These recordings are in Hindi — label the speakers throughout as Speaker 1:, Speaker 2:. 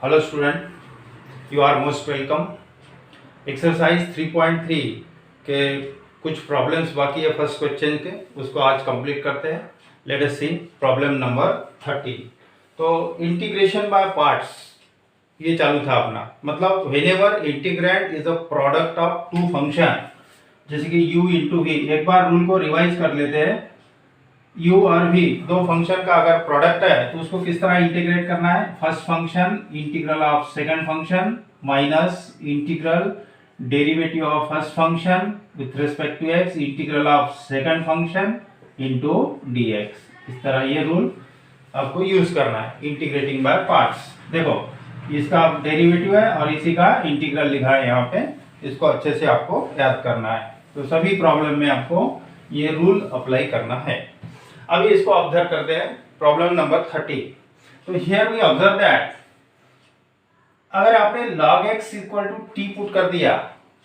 Speaker 1: Hello student, you are most welcome. Exercise 3.3 के कुछ प्रॉब्लम्स बाकी है फर्स्ट क्वेश्चन के, उसको आज कंप्लीट करते हैं। लेट अस सी प्रॉब्लम नंबर 30। तो इंटीग्रेशन बाय पार्ट्स ये चालू था अपना, मतलब whenever integrand is a product of two function, जैसे कि u इंटू वी। एक बार रूल को रिवाइज कर लेते हैं। u और v दो फंक्शन का अगर प्रोडक्ट है तो उसको किस तरह इंटीग्रेट करना है। First function integral of second function minus integral derivative of first function with respect to x integral of second function into dx। इस तरह ये रूल आपको यूज करना है इंटीग्रेटिंग बाय पार्ट्स। देखो इसका डेरिवेटिव है और इसी का इंटीग्रल लिखा है यहाँ पे, इसको अच्छे से आपको याद करना है। तो सभी प्रॉब्लम में आपको ये रूल अप्लाई करना है। अभी इसको ऑब्जर्व करते हैं प्रॉब्लम नंबर 30। तो हियर वी ऑब्जर्व दैट अगर आपने log x equal to t put कर दिया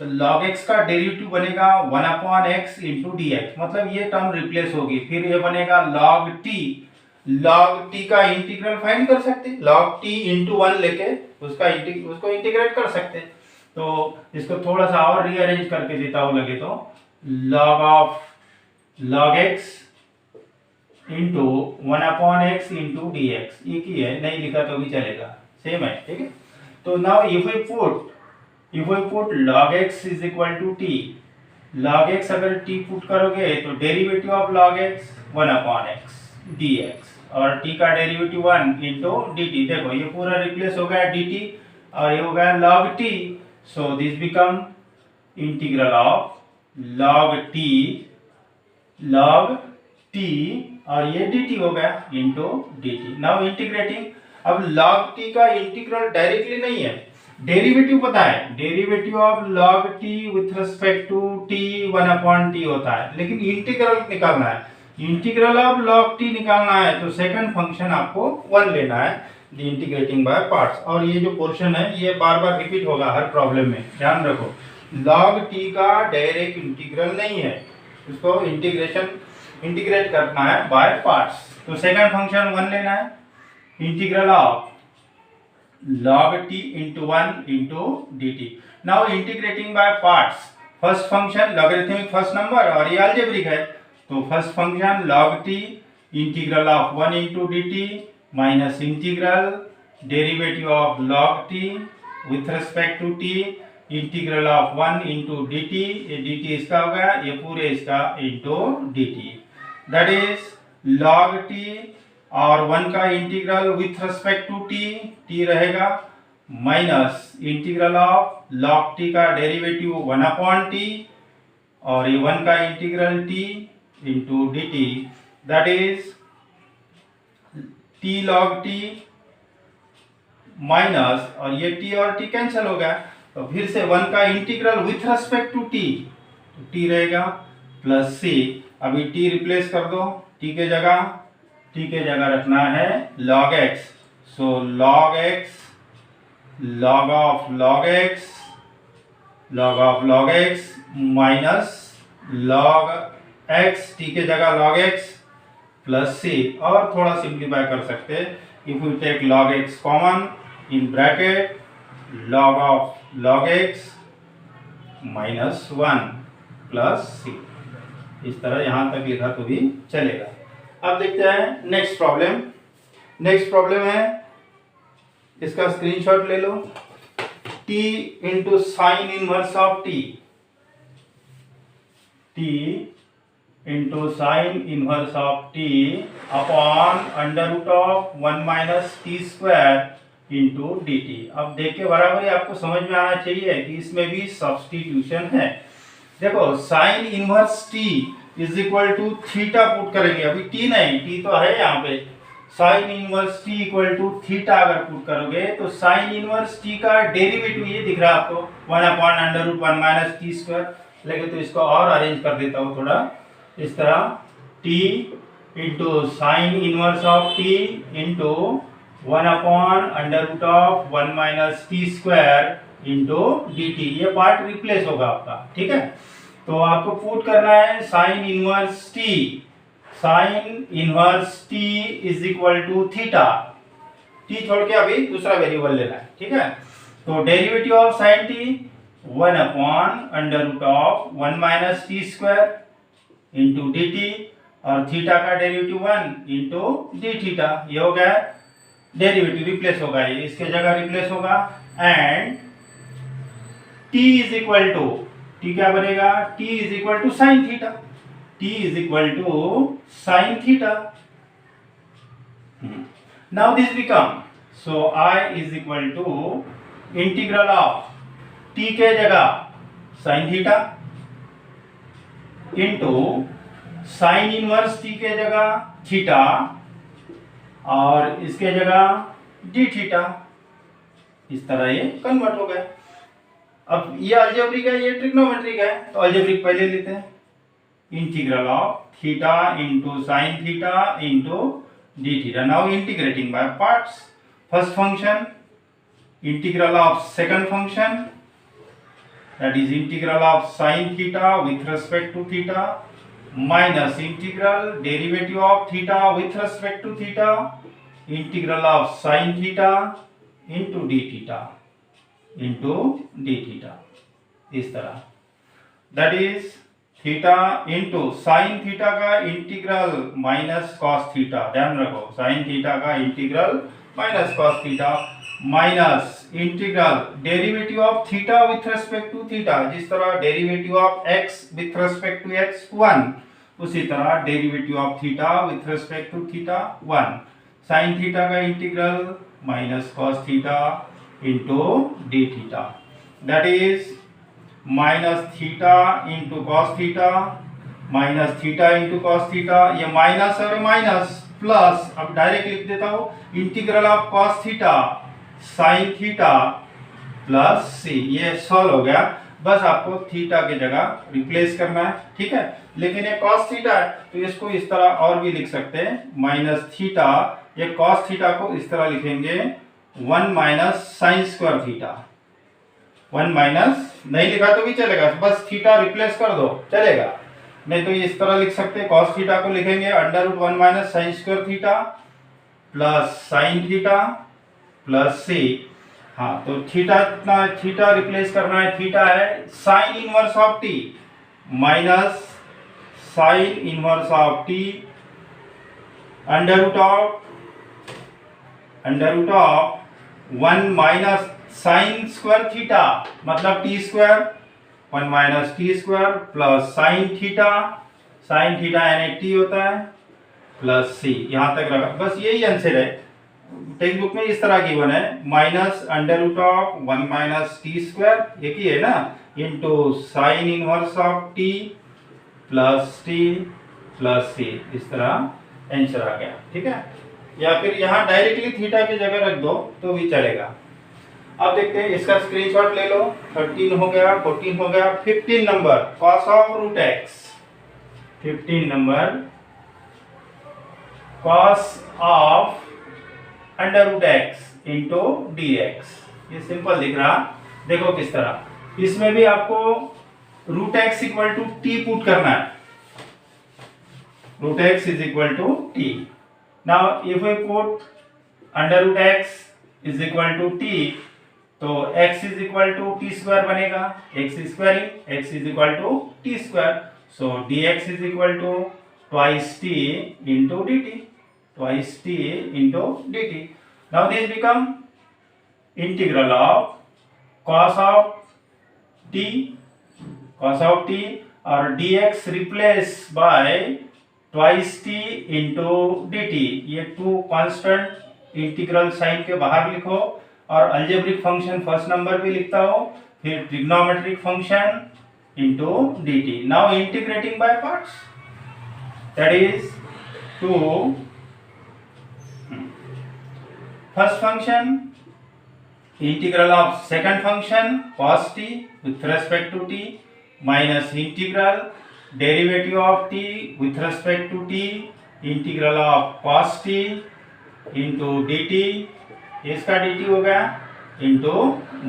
Speaker 1: तो log x का डेरिवेटिव बनेगा 1/x इंटू डी एक्स, मतलब ये टर्म रिप्लेस होगी। फिर ये बनेगा log t का इंटीग्रल फाइंड कर सकते, log t इंटू 1 लेके उसको इंटीग्रेट कर सकते। तो इसको थोड़ा सा और रीअरेंज करके देता हूं लगे तो log x into 1/x into d x, एक ही है, नहीं लिखा तो भी चलेगा, सेम है, ठीक है। तो now if we put log x is equal to t, log x अगर t पुट करोगे तो derivative of log x 1/x dx और t का डेरिवेटिव 1 इंटू dt। देखो ये पूरा रिप्लेस हो गया dt और ये हो गया log t, so this become integral of log t और ये dt हो गया इंटू dt। नाउ इंटीग्रेटिंग, अब log t का इंटीग्रल डायरेक्टली नहीं है, डेरिवेटिव पता है, derivative of log t with respect to t 1/t होता है, लेकिन इंटीग्रल निकालना है। इंटीग्रल ऑफ log t निकालना है तो सेकंड फंक्शन आपको 1 लेना है, द इंटीग्रेटिंग बाय पार्ट्स। और ये जो पोर्शन है ये बार बार रिपीट होगा हर प्रॉब्लम में, ध्यान रखो। log t का डायरेक्ट इंटीग्रल नहीं है, उसको इंटीग्रेट करना है बाय पार्ट्स। तो सेकंड फंक्शन 1 लेना है, integral of log t into 1 into dt। now integrating by parts, first function logarithmic first number और ये अलजेब्रिक है, तो first function log t integral of 1 into dt minus integral derivative of log t with respect to t integral of 1 into dt, ये dt इसका हो गया, ये पूरे इसका into dt, that is log t और 1 का integral with respect to t रहेगा minus integral of log t का डेरिवेटिव 1/t और ये 1 का integral t into dt, that is t log t minus, और ये t और t कैंसिल हो गया, तो फिर से 1 का integral with respect to t रहेगा प्लस c। अभी t रिप्लेस कर दो, t के जगह रखना है log x, so log x log of log x minus log x, t के जगह log x प्लस c। और थोड़ा सिंप्लीफाई कर सकते हैं, if you take log x common in bracket log of log x minus 1 plus c। इस तरह यहां तक लिखा तो भी चलेगा। अब देखते हैं नेक्स्ट प्रॉब्लम है, इसका स्क्रीनशॉट ले लो। t into sine inverse of t into sine inverse of t upon under root of 1 minus t square into dt। अब देख के बराबर आपको समझ में आना चाहिए कि इसमें भी सब्स्टिट्यूशन है। देखो sine inverse t is equal to theta put करेंगे, अभी t नहीं, t तो है यहाँ पे। Sine inverse t equal to theta अगर पुट करोगे तो साइन इनवर्स t का डेरिवेटिव ये दिख रहा है आपको 1/√1 माइनस टी स्क्वायर, लेकिन तो इसको और अरेंज कर देता हूँ थोड़ा इस तरह, t into sine inverse of t into 1/√1 minus t square into dt। ये पार्ट रिप्लेस होगा आपका, ठीक है। तो आपको पुट करना है sine inverse t is equal to theta, t छोड़ के अभी दूसरा वेरिएबल लेना है, ठीक है। तो derivative of sine t 1 upon under root of 1 minus t square into d t, और थीटा का डेरिवेटिव 1 इंटू डी थीटा। ये हो गया डेरिवेटिव, रिप्लेस होगा, ये इसके जगह रिप्लेस होगा। And t is equal to, t क्या बनेगा, t is equal to sine theta, t is equal to sine theta. Now this become, so I is equal to integral of t के जगह sine theta into sine inverse t के जगह थीटा, और इसके जगह डी थीटा। इस तरह ये कन्वर्ट हो गया। अब ये अलजेब्रिक है, ये ट्रिग्नोमेट्रिक है, तो अलजेब्रिक पहले लेते हैं। Integral of theta into sine theta into d theta. Now integrating by parts. First function integral of second function, that is integral of sin theta with respect to theta minus integral derivative of theta with respect to theta integral of sin theta into d theta into d theta। इस तरह, that is theta into sin theta का इंटीग्रल माइनस cos theta, ध्यान रखो sin theta का integral minus cos theta minus integral derivative of theta with respect to theta. जिस तरह derivative of x with respect to x 1, उसी तरह derivative of theta with respect to theta 1। Sine theta का integral minus cos theta into d theta, that is minus theta into cos theta minus theta into cos theta. ये माइनस और माइनस प्लस, अब डायरेक्ट लिख देता हूं, integral of cos theta sine theta plus c. ये सॉल्व हो गया। बस आपको थीटा की जगह रिप्लेस करना है, ठीक है। लेकिन ये कॉस थीटा है, तो इसको इस तरह और भी लिख सकते हैं, माइनस थीटा। ये कॉस थीटा को इस तरह लिखेंगे 1 minus sine square theta. 1 minus नहीं लिखा तो भी चलेगा, बस थीटा रिप्लेस कर दो चलेगा। नहीं तो इस तरह लिख सकते हैं, कॉस थीटा को लिखेंगे under root 1 minus sine square theta plus sine theta plus c. हाँ, तो थीटा कितना, थीटा रिप्लेस करना है, थीटा है sine inverse of t minus sine inverse of t under root of 1 minus sine square theta, मतलब t square 1 minus t square plus sine theta यानी टी होता है प्लस सी। यहां तक रखा, बस यही आंसर है। टेक्स्ट बुक में इस तरह गिवन है, minus under root of 1 minus t square, एक ही है ना, into sine inverse of t plus c. इस तरह आंसर आ गया, ठीक है। या फिर यहाँ डायरेक्टली थीटा की जगह रख दो तो भी चलेगा। अब देखते हैं, इसका स्क्रीनशॉट ले लो। 13 हो गया, 14 हो गया, 15 नंबर कॉस ऑफ रूट एक्स। 15 नंबर cos of under root x into d x. ये सिंपल दिख रहा, देखो किस तरह। इसमें भी आपको root x equal to t put करना है, root x is equal to t. Now if we put under root x is equal to t, तो x is equal to t square बनेगा, x squaring, x is equal to t square, so dx is equal to twice t into dt, twice t into dt. Now this become integral of cos of t और dx replace by twice t into dt। ये टू कांस्टेंट इंटीग्रल साइन के बाहर लिखो, और अलजेब्रिक फंक्शन फर्स्ट नंबर पे लिखता हो, फिर trigonometric function into dt। Now integrating by parts, that is 2 first function integral of second function cos t with respect to t minus integral derivative of t with respect to t integral of cos t into dt, इसका dt हो गया into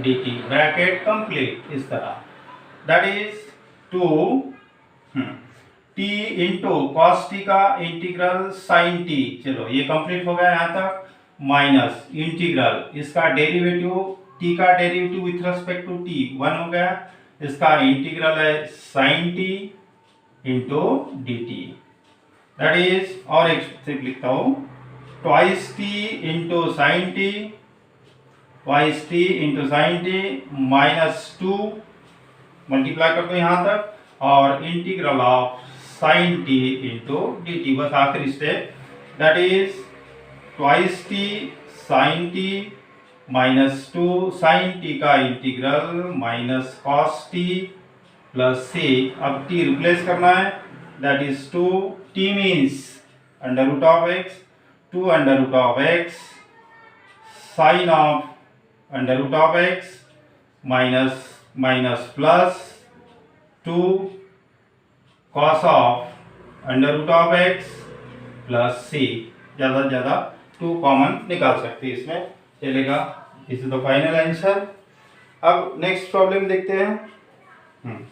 Speaker 1: dt, ब्रैकेट कंप्लीट। इस तरह, that is 2 t into cos t का इंटीग्रल sin t। चलो ये कंप्लीट हो गया यहाँ तक। माइनस इंटीग्रल इसका डेरिवेटिव t का derivative with respect to t 1 हो गया, इसका इंटीग्रल है sin t into d t, that is, और एक स्टेप लिखता हूं, twice t into sine t, twice t into sine t minus 2 multiply कर दो यहां तक, और integral of sine t into d t, बस आखिरी step, that is twice t sine t minus 2 sine t का integral minus cos t plus c, अब टी रिप्लेस करना है, that is 2, t means under root of x, 2 under root of x sine of under root of x minus minus plus 2 cos of under root of x plus c, ज़्यादा से ज़्यादा 2 कॉमन निकाल सकते हैं, इसमें चलेगा, this is the final answer. अब नेक्स्ट प्रॉब्लम देखते हैं,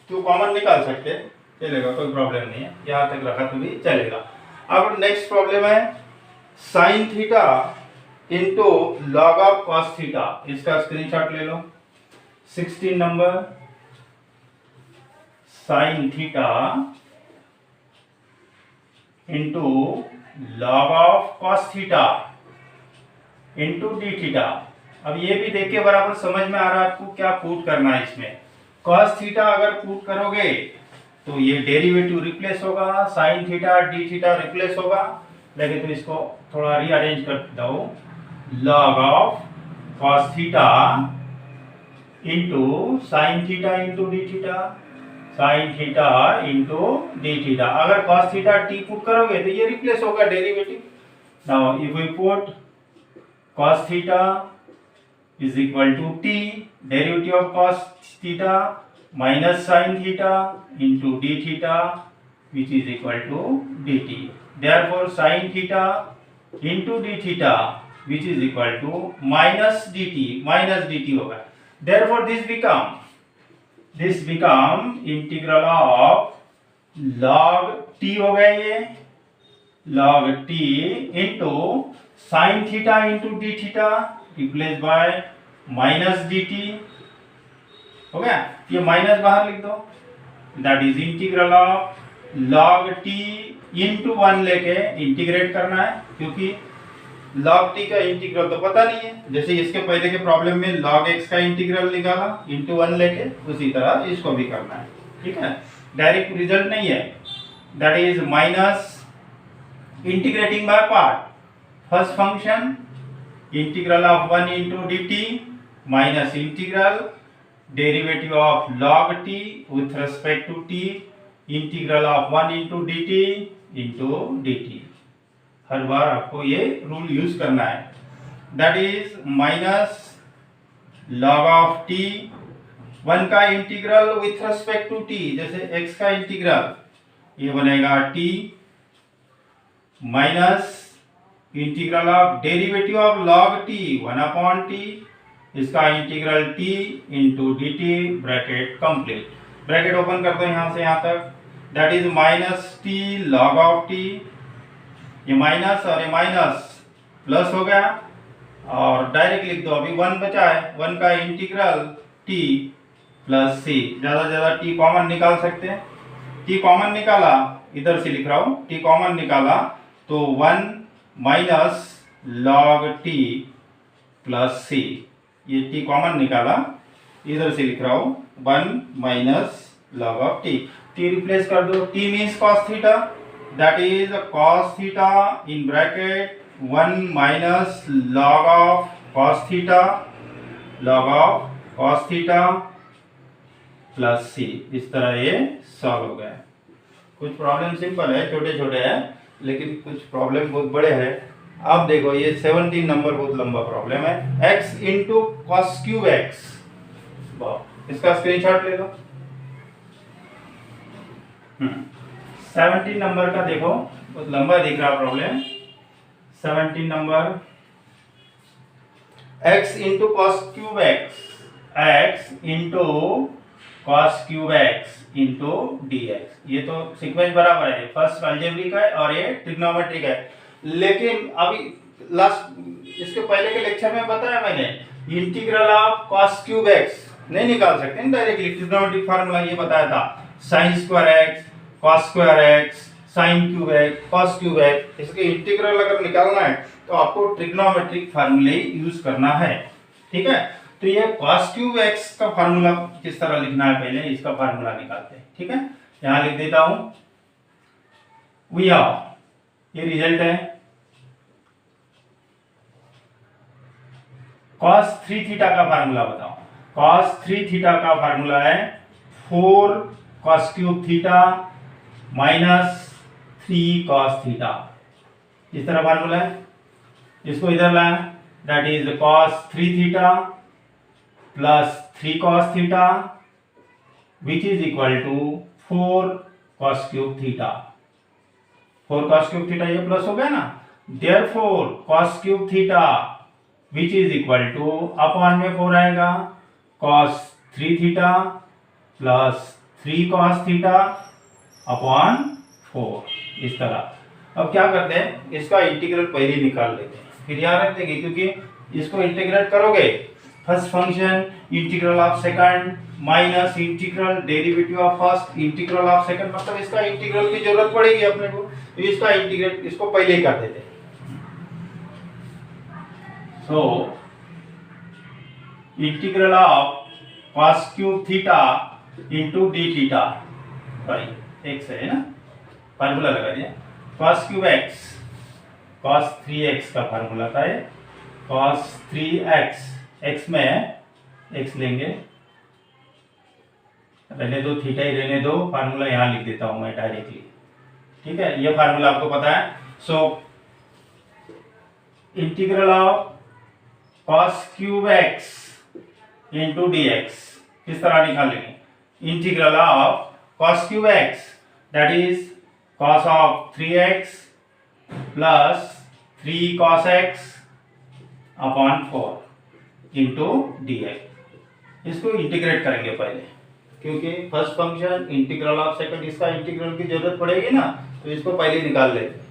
Speaker 1: 2 कॉमन निकाल सकते हैं, चलेगा, कोई प्रॉब्लम नहीं है, यहाँ तक रखा तो भी चलेगा। अब नेक्स्ट प्रॉब्लम है sign theta into log of cos theta, इसका स्क्रीनशॉट ले लो, 16 number, sign theta into log of cos theta into d theta. अब ये भी देखिए बराबर समझ में आ रहा है आपको क्या पुट करना है इसमें, कॉस थीटा अगर पुट करोगे तो ये डेरिवेटिव रिप्लेस होगा, sine theta d theta replace होगा, लेकिन तो इसको थोड़ा रीअरेंज कर दो, log of cos theta into sine theta into d theta, sine theta into d theta, अगर कॉस थीटा टी पुट करोगे तो ये रिप्लेस होगा derivative. Now if we put cos theta is equal to t, derivative of cos theta minus sin theta into d theta, which is equal to dt. Therefore sin theta into d theta, which is equal to minus dt होगा, therefore this become integral of log t हो गया, ये log t into sign theta into d theta replace by minus D T, हो गया, ये माइनस बाहर लिख दो, that is integral of log T into 1 लेके इंटीग्रेट करना है, क्योंकि लॉग टी का इंटीग्रल तो पता नहीं है, जैसे इसके पहले के प्रॉब्लम में लॉग एक्स का इंटीग्रल निकाला इंटू 1 लेके, उसी तरह इसको भी करना है, ठीक है, डायरेक्ट रिजल्ट नहीं है, that is minus integrating by part, first function integral of 1 into d t minus integral derivative of log t with respect to t integral of 1 into d t into d t, हर बार आपको ये रूल यूज करना है, that is minus log of t 1 का integral with respect to t, जैसे x का इंटीग्रल ये बनेगा t minus integral of derivative of log T 1 upon T, इसका integral t into d T, bracket complete, bracket open कर दो यहाँ से यहाँ तक, that is minus T log of T, ये माइनस और ये माइनस प्लस हो गया, और डायरेक्ट लिख दो, अभी 1 बचा है, 1 का इंटीग्रल t प्लस सी, ज़्यादा से ज़्यादा t कॉमन निकाल सकते हैं, t कॉमन निकाला, इधर से लिख रहा हूँ, t कॉमन निकाला तो 1 minus log T plus c, ये टी कॉमन निकाला, इधर से लिख रहा हूं 1 minus log of t, t replace कर दो, t means cos theta, that is cos theta in bracket 1 minus log of cos theta, log of cos theta plus c, इस तरह ये सॉल्व हो गया। कुछ प्रॉब्लम सिंपल है, छोटे छोटे हैं, लेकिन कुछ प्रॉब्लम बहुत बड़े हैं। अब देखो ये 17 नंबर बहुत लंबा प्रॉब्लम है, x into cos cube x, इसका स्क्रीनशॉट ले लो। 17 नंबर का देखो, बहुत लंबा दिख रहा problem. 17 number, x into cos cube x, x into cos cube x into d x, ये तो सीक्वेंस बराबर है, फर्स्ट अलजेब्रिक है और ये ट्रिग्नोमेट्रिक है, लेकिन अभी लास्ट इसके पहले के लेक्चर में बताया मैंने, integral of cos cube x नहीं निकाल सकते हैं डायरेक्टली, ट्रिग्नोमेट्रिक फार्मूला ये बताया था, sin square x cos square x sin cube x cos cube x। इसके इंटीग्रल अगर निकालना है तो आपको ट्रिग्नोमेट्रिक फार्मूले यूज करना है, ठीक है। तो ये cos क्यूब x का फार्मूला किस तरह लिखना है, पहले इसका फार्मूला निकालते हैं, ठीक है। यहां लिख देता हूं, वी हैव, ये रिजल्ट है, cos 3 थीटा का फार्मूला बताओ। cos 3 थीटा का फार्मूला है 4 cos cube theta minus 3 cos theta, इस तरह फार्मूला है। इसको इधर लाए, that is cos 3 theta plus 3 cos theta which is equal to 4 cos cube theta. 4 cos cube theta ये प्लस हो गया ना, therefore cos cube theta which is equal two upon में 4 आएगा, cos 3 theta plus 3 cos theta upon 4, इस तरह। अब क्या करते हैं, इसका इंटीग्रल पहले निकाल लेते हैं, फिर यहाँ रख देंगे, क्योंकि इसको इंटीग्रेट करोगे, first function integral of second minus integral derivative of first integral of second, मतलब इसका इंटीग्रल की जरूरत पड़ेगी अपने को, तो इसका इंटीग्रेट इसको पहले ही कर देते हैं। So, integral of cos cube theta into d theta by x है ना, फार्मूला लगा दिया, cos cube x cos 3x का फार्मूला था ये, cos 3x, x में x लेंगे, रहने दो, थीटा ही रहने दो, फार्मूला यहाँ लिख देता हूँ मैं डायरेक्टली, ठीक है। ये फार्मूला आपको पता है। So integral of cos cube x into d x किस तरह निकालेंगे, integral of cos cube x that is cos of 3x plus 3 cos x upon 4 into d x. इसको इंटीग्रेट करेंगे पहले, क्योंकि first function integral of second, इसका इंटीग्रल की जरूरत पड़ेगी ना, तो इसको पहले निकाल लेते हैं।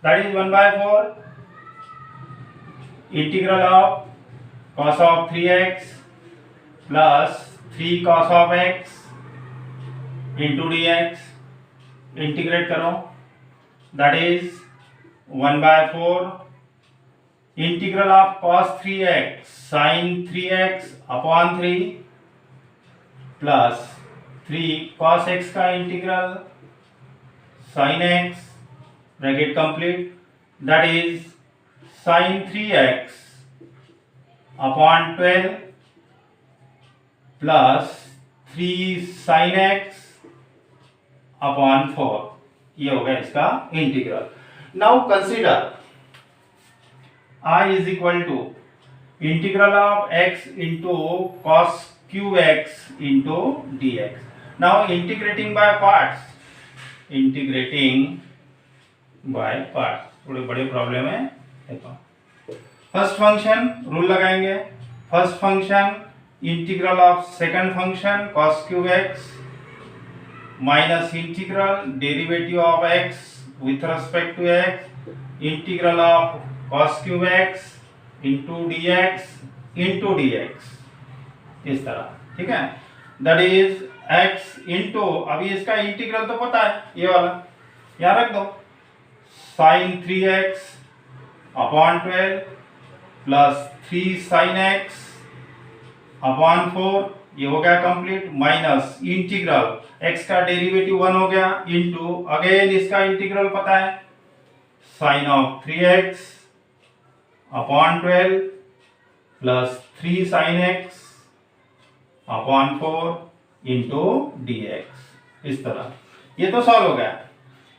Speaker 1: That is 1/4 integral of cos of 3x plus 3 cos of x into d x, integrate करो, that is 1/4 integral of cos 3x sin 3x upon 3 plus 3 cos x का integral sin x bracket complete, that is sin 3x upon 12 plus 3 sin x upon 4, ये हो गया इसका integral. Now consider I is equal to integral of x into cos cube x into d x. Now integrating by parts, integrating by parts थोड़े बड़े प्रॉब्लम है। देखो फर्स्ट फंक्शन रूल लगाएंगे, first function integral of second function cos cube x minus integral derivative of x with respect to x integral of cos cube x into d x, इस तरह, ठीक है। दैट इज x इंटू, अभी इसका इंटीग्रल तो पता है, ये वाला यहाँ रख दो, sin 3x upon 12 plus 3 sin x upon 4, ये हो गया कंप्लीट, माइनस इंटीग्रल x का डेरिवेटिव 1 हो गया इंटू अगेन इसका इंटीग्रल पता है, sin of 3x upon 12 plus 3 sin x upon 4 into d x, इस तरह। ये तो सॉल्व हो गया,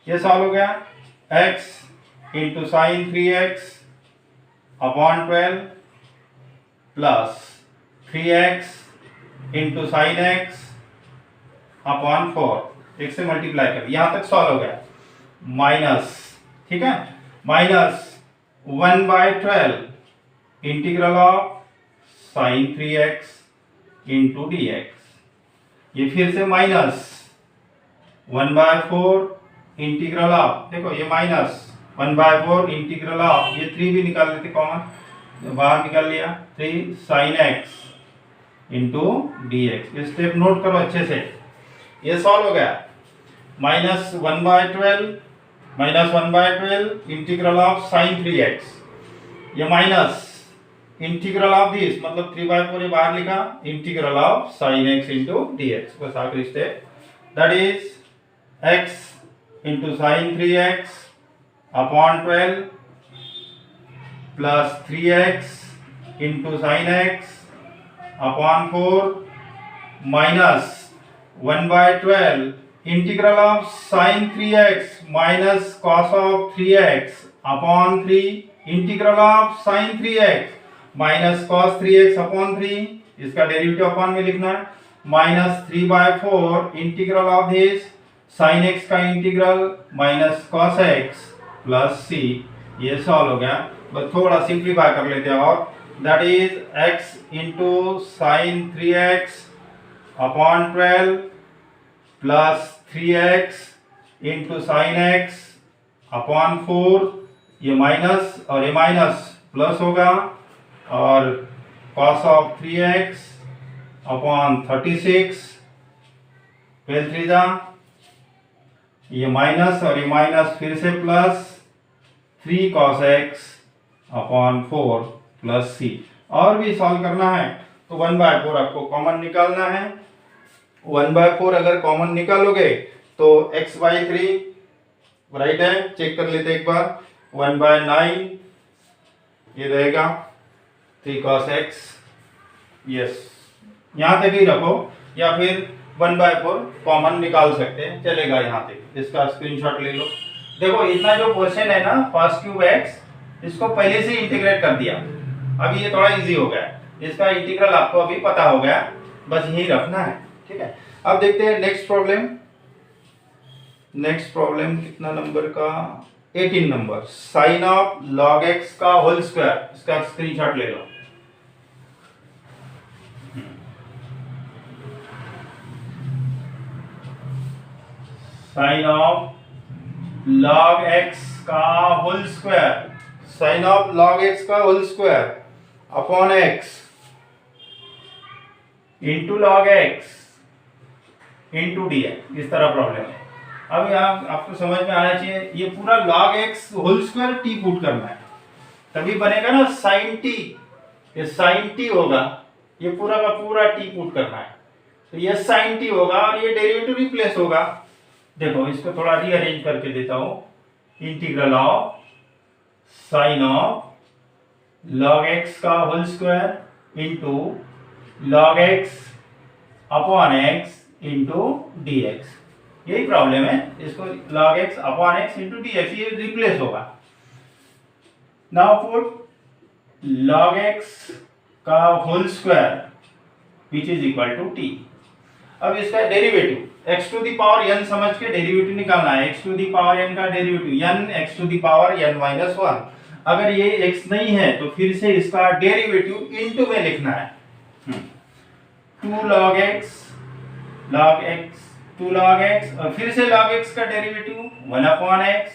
Speaker 1: ये सॉल्व हो गया, x into sign 3x upon 12 plus 3x into sine x upon 4, एक से मल्टीप्लाई कर, यहां तक सॉल्व हो गया, माइनस, ठीक है, minus 1/12 integral of sign 3x into d x, ये फिर से माइनस 1/4 इंटीग्रल ऑफ, देखो ये माइनस 1/4 इंटीग्रल ऑफ, ये 3 भी निकाल लेते कॉमन, बाहर निकाल लिया, 3 sin x into d x. ये स्टेप नोट करो अच्छे से, ये सॉल्व हो गया। -1/12 इंटीग्रल ऑफ sin 3x, ये माइनस इंटीग्रल ऑफ दिस, मतलब 3/4 ये बाहर लिखा, integral of sin x into d x, बस आखिरी step, that is x into sin 3x upon 12 plus 3x into sin x upon 4 minus 1/12 integral of sin 3x minus cos of 3x upon 3 integral of sin 3x minus cos 3x upon 3, इसका डेरिवेटिव अपॉन में लिखना है, minus 3/4 integral of this sin x का integral minus cos x plus c, ये सॉल्व हो गया। बस थोड़ा सिंप्लीफाई कर लेते हैं, और that is x into sin 3x upon 12 plus 3x into sin x upon 4, ये माइनस और ये माइनस प्लस होगा, और cos ऑफ 3x अपॉन 36, पहले 3 जा, ये माइनस और ये माइनस फिर से plus, 3 cos x upon 4 plus c। और भी सॉल्व करना है तो 1/4 आपको कॉमन निकालना है। 1/4 अगर कॉमन निकालोगे तो x/3 राइट है, चेक कर लेते एक बार, 1/9 ये रहेगा, 3 cos x, यस, यहाँ तक ही रखो, या फिर 1/4 कॉमन निकाल सकते हैं, चलेगा यहाँ तक। इसका स्क्रीनशॉट ले लो। देखो इतना जो क्वेश्चन है ना, cos क्यूब x, इसको पहले से इंटीग्रेट कर दिया, अभी ये थोड़ा इजी हो गया, इसका इंटीग्रल आपको अभी पता हो गया, बस यही रखना है, ठीक है। अब देखते हैं नेक्स्ट प्रॉब्लम। नेक्स्ट प्रॉब्लम कितना नंबर का, 18 number, sine of log x का होल स्क्वायर, इसका स्क्रीनशॉट ले लो। साइन ऑफ log x का whole square, sine of log x का whole square upon x into log x into dx, इस तरह प्रॉब्लम है। अब यहाँ आपको समझ में आना चाहिए, ये पूरा log x whole square t put करना है, तभी बनेगा ना sin t, ये sin t होगा, ये पूरा का पूरा t पुट करना है, तो ये sin t होगा और ये डेरिवेटिव रिप्लेस होगा। देखो इसको थोड़ा रीअरेंज करके देता हूं, integral of sine of log x का whole square into log x upon x into dx, यही प्रॉब्लम है, इसको log x upon x into dx, ये रिप्लेस होगा। नाउ पुट log x का whole square which is equal to t। अब इसका derivative x to the power n समझ के डेरिवेटिव निकालना है, x to the power n का derivative n x to the power n minus 1। अगर ये x नहीं है तो फिर से इसका डेरिवेटिव इनटू में लिखना है, 2 log x और फिर से log x का derivative 1 upon x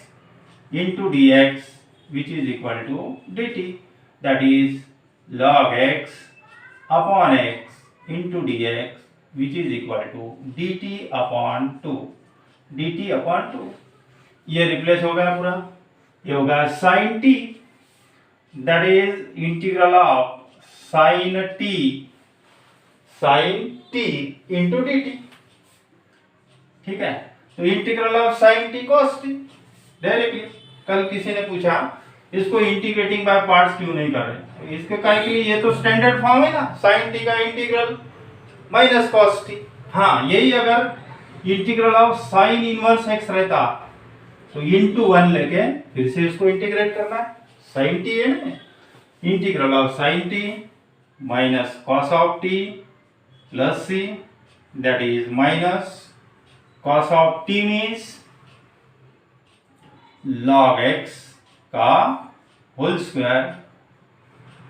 Speaker 1: into dx which is equal to dt, that is log x upon x into dx which is equal to dt upon 2, dt upon 2, ये रिप्लेस हो गया पूरा, ये होगा sin t, that is integral of sin t into dt, ठीक है। तो integral of sin t cos t directly. कल किसी ने पूछा इसको इंटीग्रेटिंग बाय पार्ट्स क्यों नहीं कर रहे, इसके काय के लिए, ये तो स्टैंडर्ड फॉर्म है ना, sin t का इंटीग्रल माइनस cos t। हाँ, यही अगर integral of sine inverse x रहता तो इंटू 1 लेके फिर से इसको इंटीग्रेट करना है, sin t है ना, integral of sin t minus cos of t plus c, that is minus cos of t means log x का होल स्क्वायर,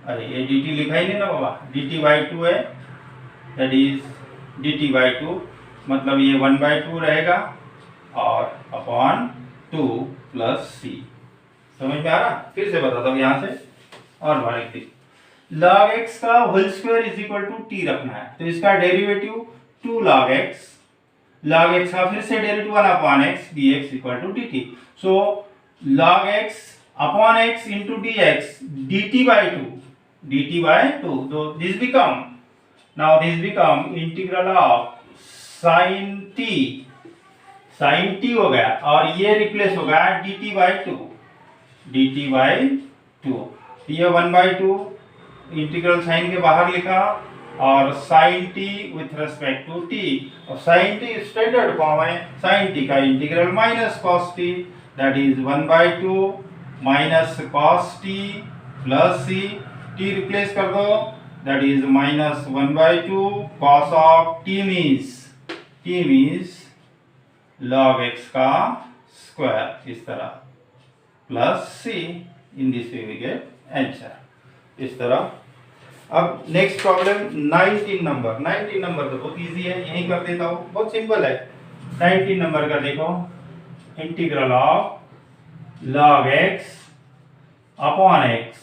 Speaker 1: अरे ये dt लिखा ही नहीं ना बाबा, dt बाई 2 है, दैट इज dt बाई 2, मतलब ये 1/2 रहेगा और अपॉन 2 प्लस c, समझ में आ रहा? फिर से बताता हूँ यहाँ से और बारीक दी। log x का whole square is equal to t रखना है, तो इसका derivative 2 log x, log x का फिर से derivative 1 upon x dx equal to dt। So log x upon x into dx dt by 2, so this become integral of sin t हो गया, और ये रिप्लेस हो गया dt by 2। ये 1/2 इंटीग्रल साइन के बाहर लिखा, और sin t with respect to t, और sin t स्टैंडर्ड फॉर्म है, sin t का integral minus cos t, that is 1/2 minus cos t plus c, t replace कर दो, that is minus 1/2 cos of t means log x का स्क्वायर, इस तरह plus c, in this way we get answer, इस तरह। अब नेक्स्ट प्रॉब्लम 19 नंबर तो बहुत इजी है, यही कर देता हूँ, बहुत सिंपल है। 19 नंबर का देखो, integral of log x upon x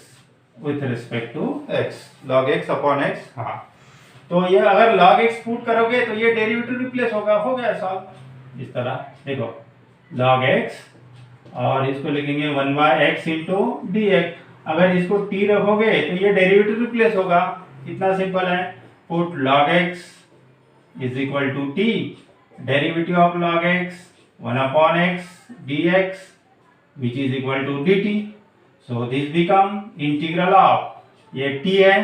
Speaker 1: with respect to x, log x upon x। हाँ, तो ये अगर log x पुट करोगे तो ये डेरिवेटिव रिप्लेस होगा, हो गया सॉल्व। इस तरह देखो log x, और इसको लिखेंगे 1/x इंटू dx, अगर इसको t रखोगे तो ये डेरिवेटिव रिप्लेस होगा, इतना सिंपल है। Put log x is equal to t, derivative of log x 1 upon x dx which is equal to dt। So this become integral of, ये t है,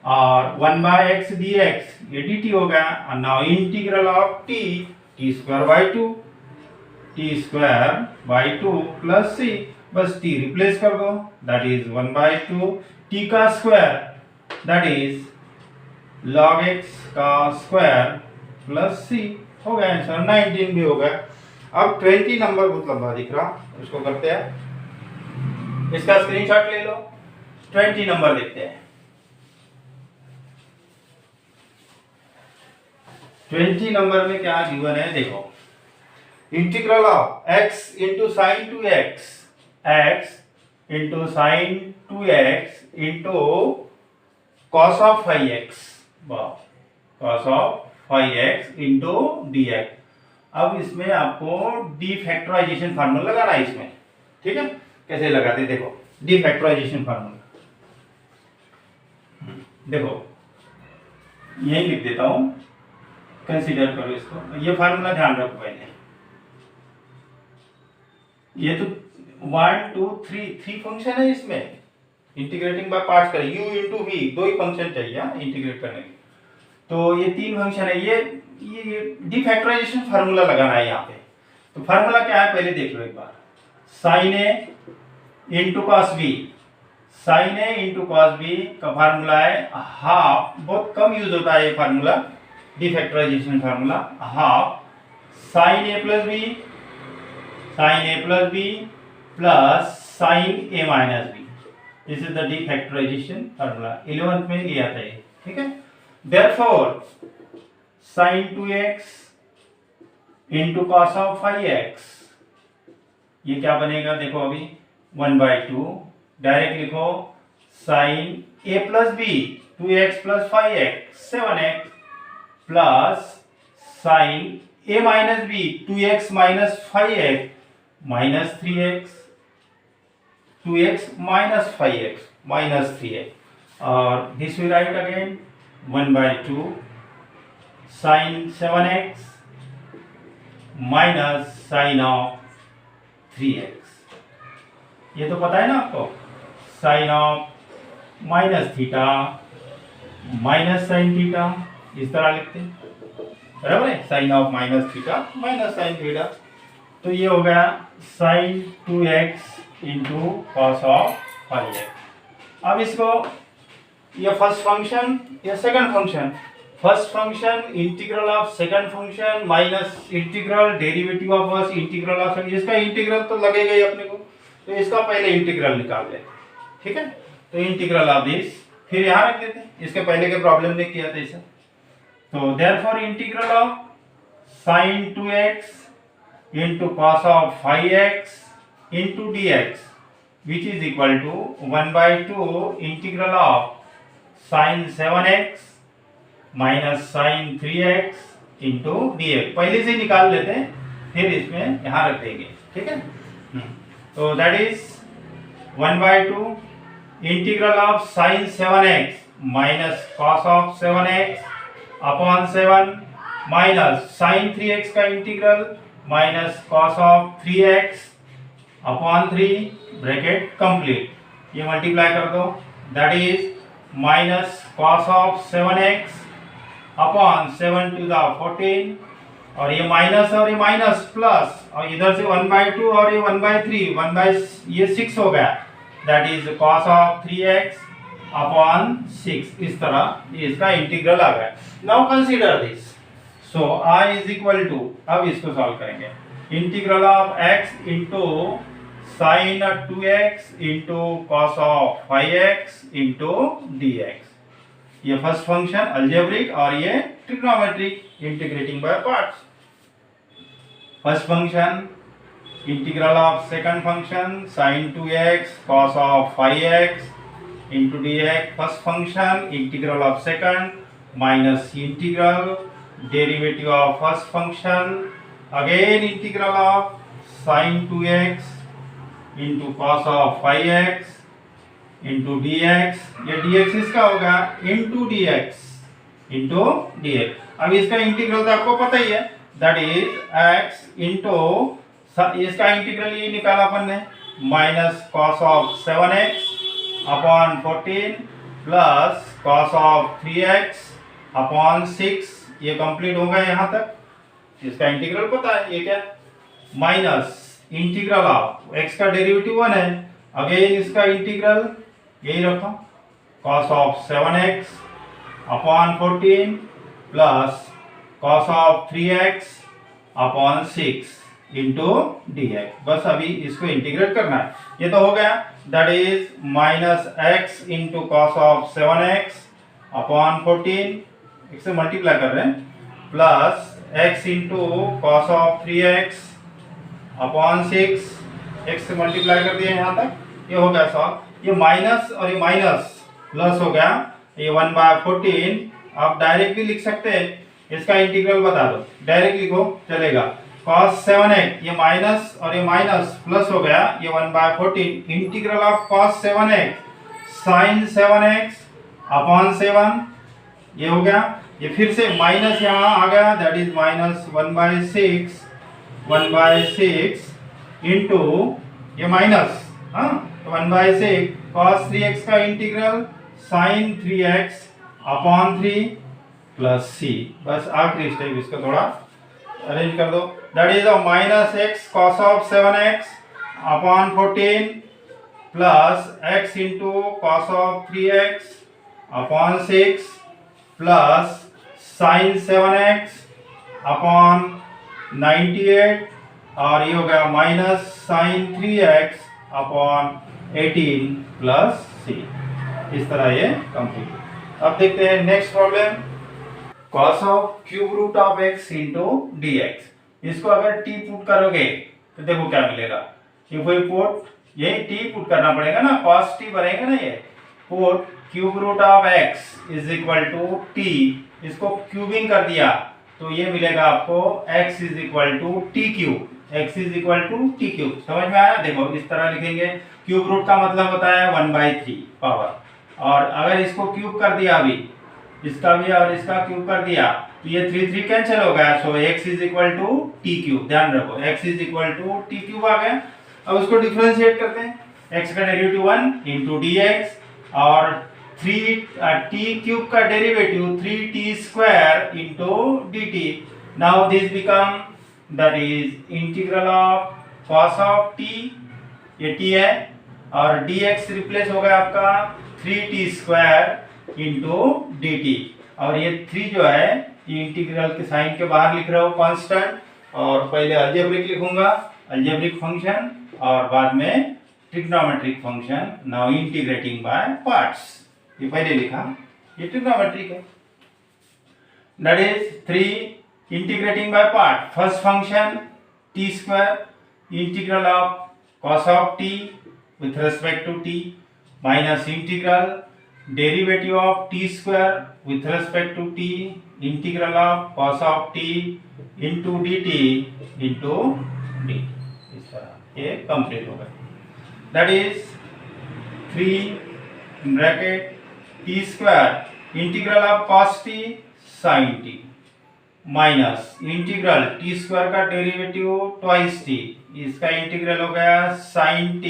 Speaker 1: और 1/x dx ये dt हो गया, और now integral of t square by 2 plus c, बस t रिप्लेस कर दो, दैट इज 1/2 t का square, that is log x का स्क्वायर प्लस c, हो गया आंसर। 19 भी हो गया। अब 20 नंबर बहुत लंबा दिख रहा, उसको करते हैं, इसका स्क्रीनशॉट ले लो। 20 नंबर देखते हैं। 20 नंबर में क्या गिवन है देखो, integral of x into sine 2x, x into sine 2x into cos of 5x, cos of 5x into dx। अब इसमें आपको डी फैक्टराइजेशन फार्मूला लगाना है इसमें, ठीक है? कैसे लगाते देखो, डी फैक्टराइजेशन फार्मूला देखो, यही लिख देता हूं, कंसीडर करो इसको, ये फार्मूला ध्यान रखो पहले। ये तो 1 2 3 फंक्शन है इसमें, इंटीग्रेटिंग बाय पार्ट्स करें, u इंटू v, दो ही फंक्शन चाहिए इंटीग्रेट करने के, तो ये 3 फंक्शन है। ये डी फैक्टराइजेशन फार्मूला लगाना है यहाँ पे। तो फार्मूला क्या है पहले देख लो एक बार, sine a into cos b, sine a into cos b का फार्मूला है हाफ, बहुत कम यूज होता है ये formula, defactorization formula, half sine a plus b, sine a plus b plus sine a minus b, this is the defactorization formula, 11th में लिया था ये, ठीक है? Therefore sine 2x into cos of 5x, ये क्या बनेगा देखो अभी 1/2, डायरेक्ट लिखो sine a plus b 2x plus 5x 7x plus sine a minus b 2x minus 5x minus 3x, 2x minus 5x minus 3x, और this we write again 1/2 sine 7x minus sine of 3x, ये तो पता है ना आपको, sine of minus theta minus sine theta, इस तरह लिखते हैं, बराबर है, sine of minus theta minus sine theta. तो ये हो गया sign 2x into cos of 5x। अब इसको, ये फर्स्ट फंक्शन या second function, first function integral of second function minus integral derivative of first integral of, इसका इंटीग्रल तो लगेगा ही अपने को, तो इसका पहले इंटीग्रल निकाल ले, ठीक है? तो इंटीग्रल ऑफ दिस, फिर यहाँ रख देते हैं, इसके पहले के प्रॉब्लम में किया था इसे। तो therefore integral of sign 2x into cos of 5x into dx which is equal to 1 by 2 integral of sin 7x minus sin 3x into dx। पहले से ही निकाल लेते हैं, फिर इसमें यहाँ रख देंगे, ठीक है। तो that is 1 by 2 integral of sin 7x minus cos of 7x upon 7 minus sin 3x का integral minus cos of 3x upon 3 bracket complete. ये मल्टीप्लाई कर दो, that is minus cos of 7x upon 7 to the 14, और ये माइनस प्लस, और इधर से 1 by 2 और ये 1 by 3, 1 by ये 6 हो गया, that is cos of 3x upon 6। इस तरह ये इसका इंटीग्रल आ गया। Now consider this, so I is equal to, अब इसको सॉल्व करेंगे, integral of x into sine 2x into cos of 5x into dx। ये फर्स्ट फंक्शन अलजेब्रिक और ये trigonometric integrating by parts. First function integral of second function sin 2x cos of 5x into dx। First function integral of second minus integral derivative of first function again integral of sin 2x into cos of 5x into dx। ये dx इसका होगा into dx into dx। अब इसका इंटीग्रल तो आपको पता ही है, दैट इज x into, इसका इंटीग्रल ये निकाला अपन ने, minus cos of 7x upon 14 plus cos of 3x upon 6। ये कंप्लीट होगा यहाँ तक, इसका इंटीग्रल पता है, ये क्या, माइनस इंटीग्रल ऑफ x का डेरिवेटिव 1 है, अगेन इसका इंटीग्रल यही रखो, cos of 7x upon 14 plus cos of 3x upon 6 into dx। बस अभी इसको इंटीग्रेट करना है, ये तो हो गया, that is minus x into cos of 7x upon 14, x से मल्टीप्लाई कर रहे हैं, plus x into cos of 3x upon 6, x से मल्टीप्लाई कर दिया यहाँ तक, ये हो गया सॉल्व। ये माइनस और ये माइनस प्लस हो गया, ये 1 by 14 आप डायरेक्ट भी लिख सकते हैं, इसका इंटीग्रल बता दो, डायरेक्ट लिखो चलेगा, cos 7x ये माइनस और ये माइनस प्लस हो गया, ये 1 by 14 integral of cos 7x sin 7x upon 7, ये हो गया। ये फिर से माइनस यहाँ आ गया, that is minus 1 by 6 into ये माइनस, हाँ, 1 by 6 cos 3x का integral sin 3x upon 3 plus c। बस आखिरी स्टेप इसको थोड़ा अरेंज कर दो, that is minus x cos of 7x upon 14 plus x into cos of 3x upon 6 plus sin 7x upon 98, और ये हो गया minus sin 3x upon 18 plus c। इस तरह ये कंप्लीट। अब देखते हैं next problem, cos of cube root of x into dx। इसको अगर t पुट करोगे तो देखो क्या मिलेगा, इफ वी पुट, ये t पुट करना पड़ेगा ना, cos t बनेगा ना, ये put cube root of x is equal to t, इसको क्यूबिंग कर दिया तो ये मिलेगा आपको x is equal to t cube, x is equal to t cube. समझ में आया? देखो इस तरह लिखेंगे, क्यूब रूट का मतलब होता है 1/3 पावर, और अगर इसको क्यूब कर दिया अभी, इसका भी और इसका क्यूब कर दिया तो ये 3 कैंसिल हो गया, so x is equal to t cube. ध्यान रखो x is equal to t cube आ गया। अब उसको डिफरेंशिएट करते हैं, x का डेरिवेटिव 1 इंटू dx और 3t क्यूब का derivative 3t square into dt। Now this become that is integral of cos of t, ये t है, और dx रिप्लेस हो गया आपका 3t स्क्वायर इंटू dt, और ये 3 जो है ये इंटीग्रल के साइन के बाहर लिख रहा हूँ कांस्टेंट, और पहले अलजेब्रिक लिखूंगा, अलजेब्रिक फंक्शन, और बाद में trigonometric function. Now integrating by parts, ये पहले लिखा, ये ट्रिग्नोमेट्रिक है, that is 3 integrating by part. First function t square integral of cos of t with respect to t minus integral derivative of t square with respect to t integral of cos of t into dt into dt। इस तरह ये कंप्लीट होगा। That is 3 bracket t square integral of cos t sin t minus integral T square का डेरिवेटिव ट्वाइस टी, इसका इंटीग्रल हो गया sin t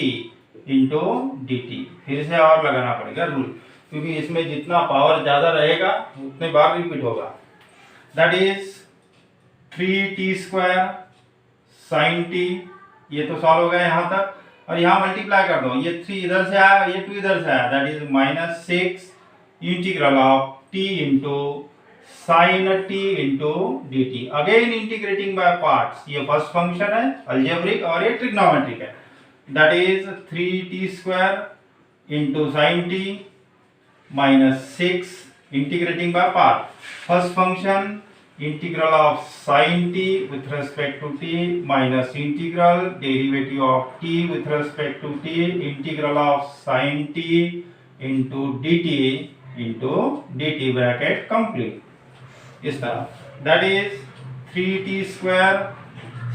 Speaker 1: into d T. फिर से और लगाना पड़ेगा रूल, क्योंकि इसमें जितना पावर ज्यादा रहेगा उतने बार रिपीट होगा। That is 3t square sin t, ये तो सॉल्व हो गया यहाँ तक, और यहाँ मल्टीप्लाई कर दो, ये 3 इधर से आया, ये 2 इधर से आया, that is minus 6 integral of t into sin t into d t. Again integrating by parts, ये फर्स्ट फंक्शन है अलजेब्रिक और ये ट्रिग्नोमेट्रिक है। That is 3t square into sin t minus 6 integrating by part. First function integral of sin t with respect to t minus integral derivative of t with respect to t integral of sin t into dt into dt bracket complete इस तरह। That is 3t square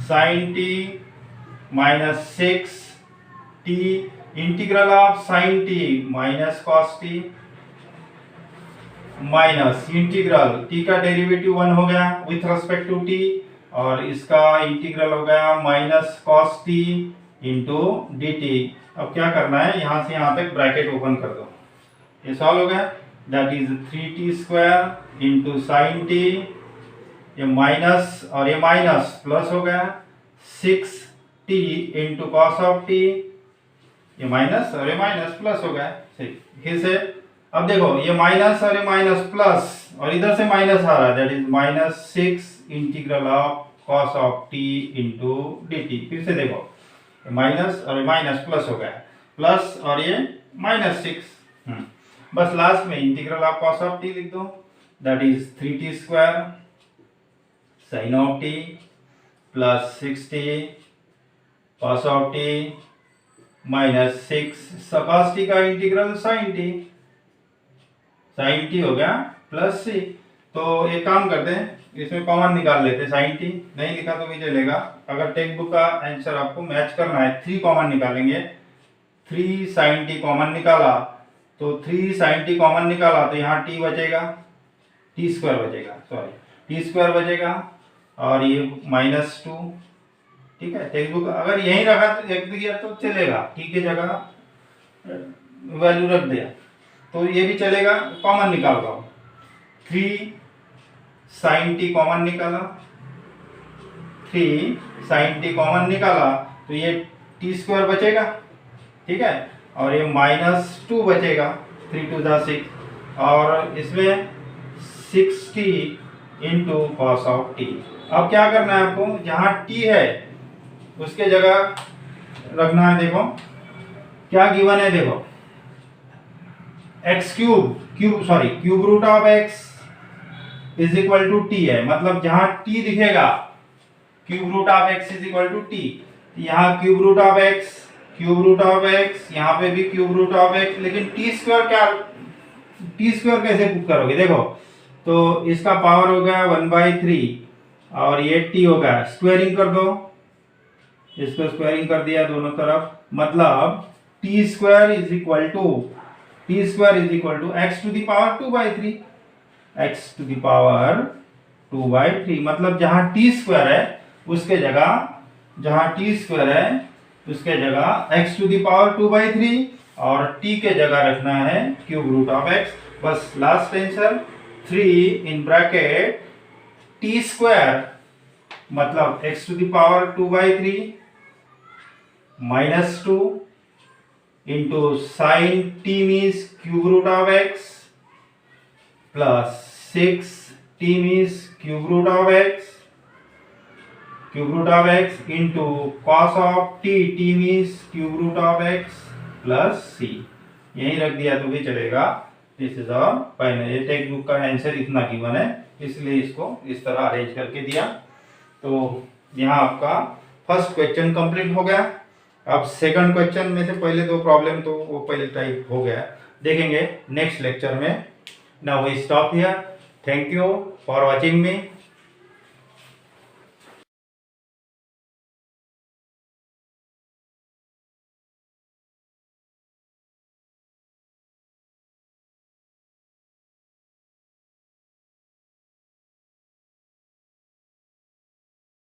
Speaker 1: sin t minus 6t integral of sin t minus cos t minus integral t का डेरिवेटिव 1 हो गया विथ रिस्पेक्ट टू t, और इसका इंटीग्रल हो गया minus cos t into d T. अब क्या करना है, यहाँ से यहाँ तक ब्रैकेट ओपन कर दो, ये सॉल्व हो गया। That is 3t square into sin t, ये माइनस और ये माइनस प्लस हो गया 6t into cos of t, ये माइनस और ये माइनस प्लस हो गया। फिर से अब देखो, ये माइनस और ये माइनस प्लस और इधर से माइनस आ रहा है, that is minus 6 integral of cos of t into d T. फिर से देखो, ये माइनस और ये माइनस प्लस हो गया, प्लस और ये माइनस 6, बस लास्ट में integral of cos of t लिख दो। That is 3t square sin of t plus 6t cos of t minus 6 cos t का इंटीग्रल sin t हो गया प्लस c। तो एक काम करते हैं, इसमें कॉमन निकाल लेते, sin t नहीं लिखा तो भी चलेगा। अगर टेक्स्ट बुक का आंसर आपको मैच करना है, 3 कॉमन निकालेंगे, 3 sin t कॉमन निकाला तो 3 sin t कॉमन निकाला तो यहाँ t बचेगा, t स्क्वायर बचेगा, सॉरी t स्क्वायर बचेगा, और ये माइनस 2। ठीक है, टेक्स्ट बुक अगर यहीं रखा तो एक दिया तो चलेगा, t की जगह वैल्यू रख दिया तो ये भी चलेगा। कॉमन निकाल रहा हूँ, 3 sin t कॉमन निकाला, 3 sin t कॉमन निकाला तो ये t स्क्वायर बचेगा, ठीक है, और ये माइनस 2 बचेगा, 3 2 6, और इसमें 6t into cos of t। अब क्या करना है आपको, जहाँ t है उसके जगह रखना है। देखो क्या गिवन है, देखो x cube root of x is equal to t है, मतलब जहां t दिखेगा cube root of x is equal to t, यहाँ क्यूब रूट ऑफ x, यहाँ पे भी क्यूब रूट ऑफ x, लेकिन t स्क्वायर कैसे पुट करोगे। देखो तो इसका पावर हो गया 1/3 और ये t हो गया, स्क्वायरिंग कर दो, इसको स्क्वायरिंग कर दिया दोनों तरफ, मतलब t square is equal to x to the power 2/3, x to the power 2/3, मतलब जहां t स्क्वायर है उसके जगह x टू द पावर 2/3 और t के जगह रखना है क्यूब रूट ऑफ x। बस last answer 3 in bracket t square मतलब x to the power 2/3 minus 2 into sin t means cube root of x plus 6t means cube root of x into cos of t means cube root of x plus c। यही रख दिया तो भी चलेगा। दिस इज आवर फाइनल, ये टेक्स्ट बुक का आंसर इतना गिवन है, इसलिए इसको इस तरह अरेंज करके दिया। तो यहाँ आपका फर्स्ट क्वेश्चन कंप्लीट हो गया। अब सेकंड क्वेश्चन में से पहले दो प्रॉब्लम तो वो पहले टाइप हो गया, देखेंगे नेक्स्ट लेक्चर में। Now we stop here. Thank you for watching me.